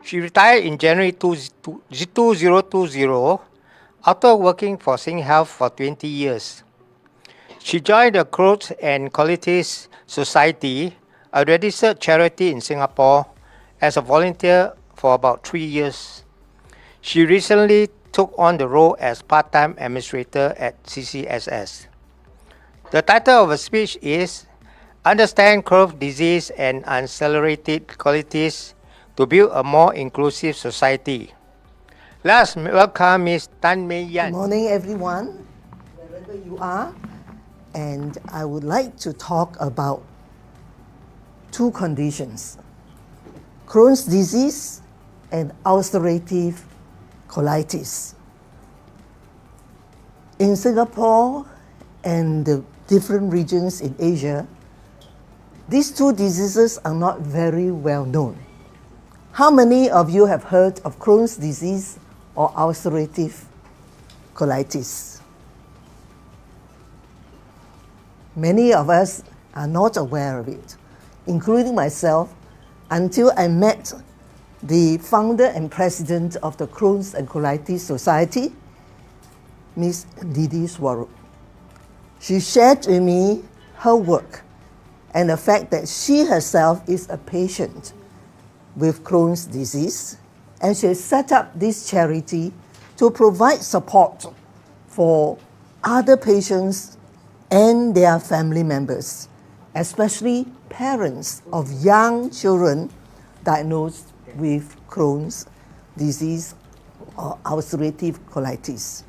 She retired in January 2020 after working for Sing Health for 20 years. She joined the Crohn's and Colitis Society, a registered charity in Singapore, as a volunteer for about 3 years. She recently took on the role as part-time administrator at CCSS. The title of her speech is Understand Crohn's Disease and Ulcerative Colitis to Build a More Inclusive Society. Let's welcome Ms. Tan Mei Yan. Good morning, everyone, wherever you are. And I would like to talk about two conditions: Crohn's disease and ulcerative colitis. In Singapore and the different regions in Asia, these two diseases are not very well known. How many of you have heard of Crohn's disease or ulcerative colitis? Many of us are not aware of it, including myself, until I met the founder and president of the Crohn's and Colitis Society, Ms. Didi Swarup. She shared with me her work and the fact that she herself is a patient with Crohn's disease, and she set up this charity to provide support for other patients and their family members, especially parents of young children diagnosed with Crohn's disease or ulcerative colitis.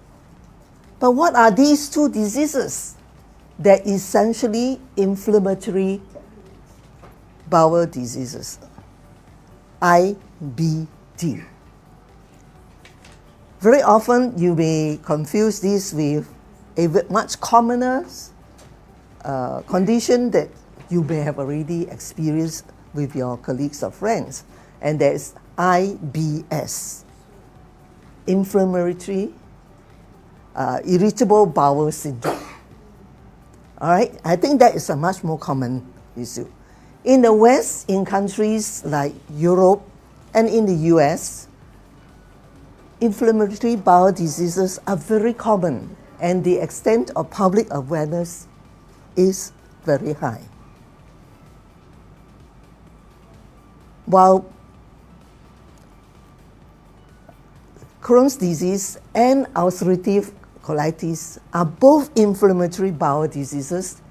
But what are these two diseases? They're essentially inflammatory bowel diseases, IBD. Very often you may confuse this with a much commoner condition that you may have already experienced with your colleagues or friends, and that is IBS, inflammatory irritable bowel syndrome. All right, I think that is a much more common issue. In the West, in countries like Europe and in the US, inflammatory bowel diseases are very common, and the extent of public awareness is very high. While Crohn's disease and ulcerative colitis are both inflammatory bowel diseases,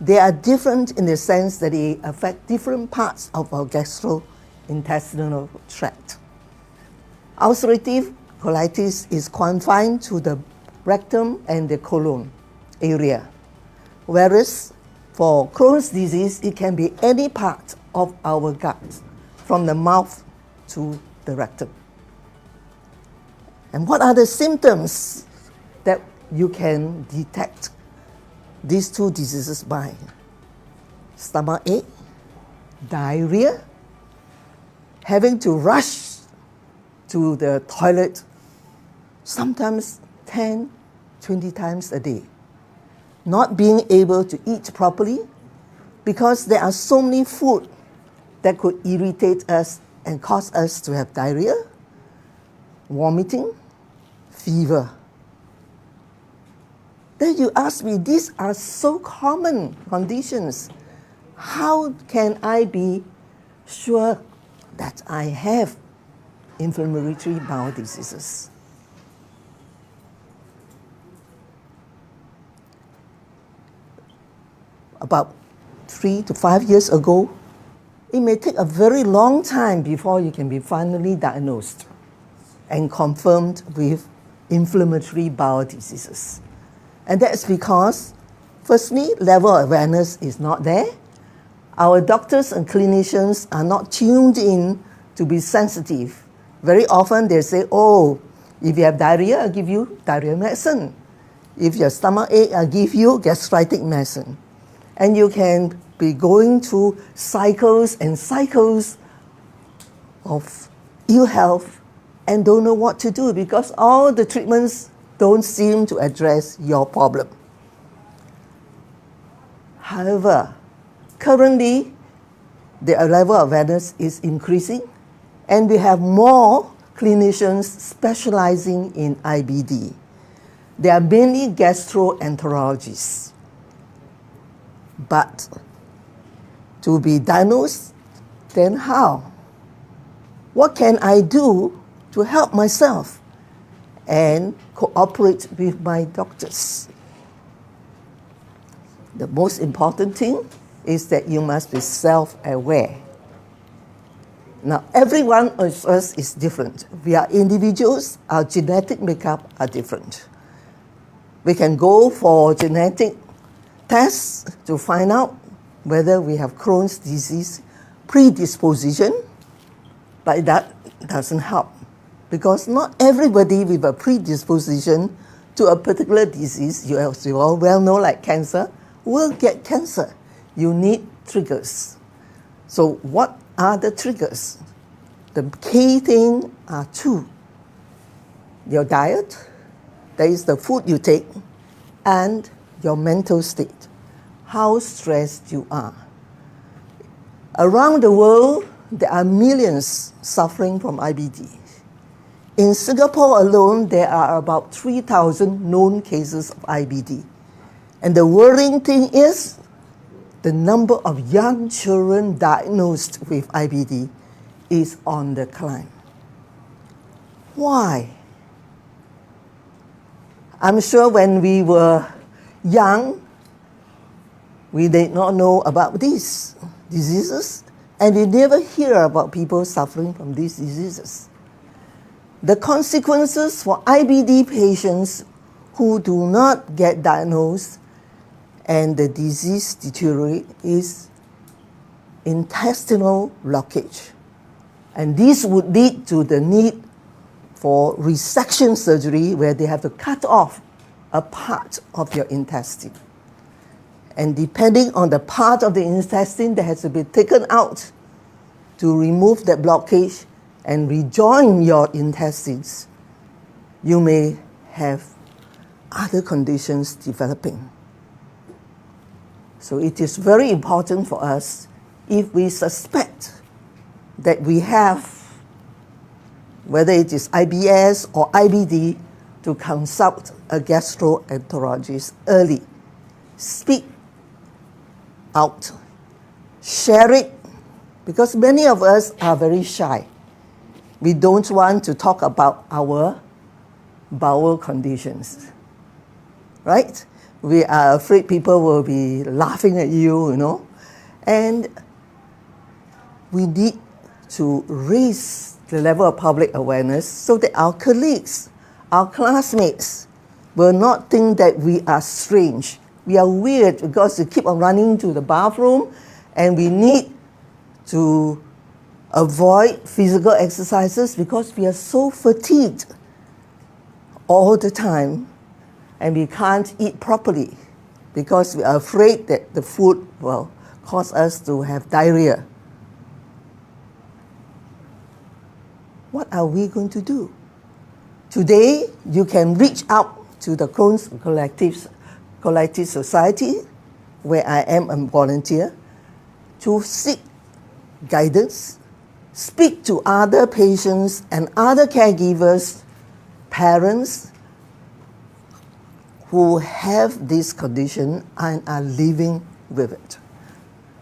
they are different in the sense that they affect different parts of our gastrointestinal tract. Ulcerative colitis is confined to the rectum and the colon area, whereas for Crohn's disease, it can be any part of our gut, from the mouth to the rectum. And what are the symptoms that you can detect these two diseases by? Stomachache, diarrhea, having to rush to the toilet sometimes 10, 20 times a day, not being able to eat properly because there are so many food that could irritate us and cause us to have diarrhea, vomiting, fever. Then you ask me, these are so common conditions. How can I be sure that I have inflammatory bowel diseases? About 3 to 5 years ago, it may take a very long time before you can be finally diagnosed and confirmed with inflammatory bowel diseases. And that's because, firstly, level of awareness is not there. Our doctors and clinicians are not tuned in to be sensitive. Very often they say, oh, if you have diarrhea, I'll give you diarrhea medicine. If you have stomach ache, I'll give you gastritic medicine. And you can be going through cycles and cycles of ill health and don't know what to do because all the treatments don't seem to address your problem. However, currently, the level of awareness is increasing, And we have more clinicians specializing in IBD. They are mainly gastroenterologists. But to be diagnosed, then how? What can I do to help myself and cooperate with my doctors? The most important thing is that you must be self-aware. Now, every one of us is different. We are individuals. Our genetic makeup are different. We can go for genetic tests to find out whether we have Crohn's disease predisposition, but that doesn't help because not everybody with a predisposition to a particular disease, as you all well know, like cancer, will get cancer. You need triggers. So what are the triggers? The key thing are two. Your diet, that is the food you take, and your mental state, how stressed you are. Around the world, there are millions suffering from IBD. In Singapore alone, there are about 3,000 known cases of IBD. And the worrying thing is the number of young children diagnosed with IBD is on the climb. Why? I'm sure when we were young, we did not know about these diseases, and we never hear about people suffering from these diseases. The consequences for IBD patients who do not get diagnosed and the disease deteriorate is intestinal blockage. And this would lead to the need for resection surgery where they have to cut off a part of your intestine. And depending on the part of the intestine that has to be taken out to remove that blockage and rejoin your intestines, you may have other conditions developing. So it is very important for us, if we suspect that we have, whether it is IBS or IBD, to consult a gastroenterologist early. Speak out, share it, because many of us are very shy. We don't want to talk about our bowel conditions, right? We are afraid people will be laughing at you, and we need to raise the level of public awareness so that our colleagues, our classmates will not think that we are strange. We are weird because we keep on running to the bathroom, and we need to avoid physical exercises because we are so fatigued all the time, and we can't eat properly because we are afraid that the food will cause us to have diarrhea. What are we going to do? Today, you can reach out to the Crohn's Colitis Society, where I am a volunteer, to seek guidance, speak to other patients and other caregivers, parents who have this condition and are living with it.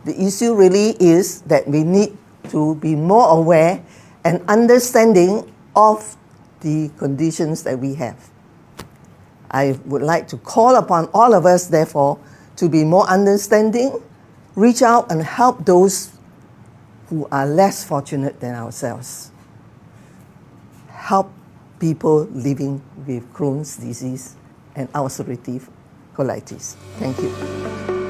The issue really is that we need to be more aware and understanding of the conditions that we have. I would like to call upon all of us, therefore, to be more understanding, reach out and help those who are less fortunate than ourselves. Help people living with Crohn's disease and ulcerative colitis. Thank you.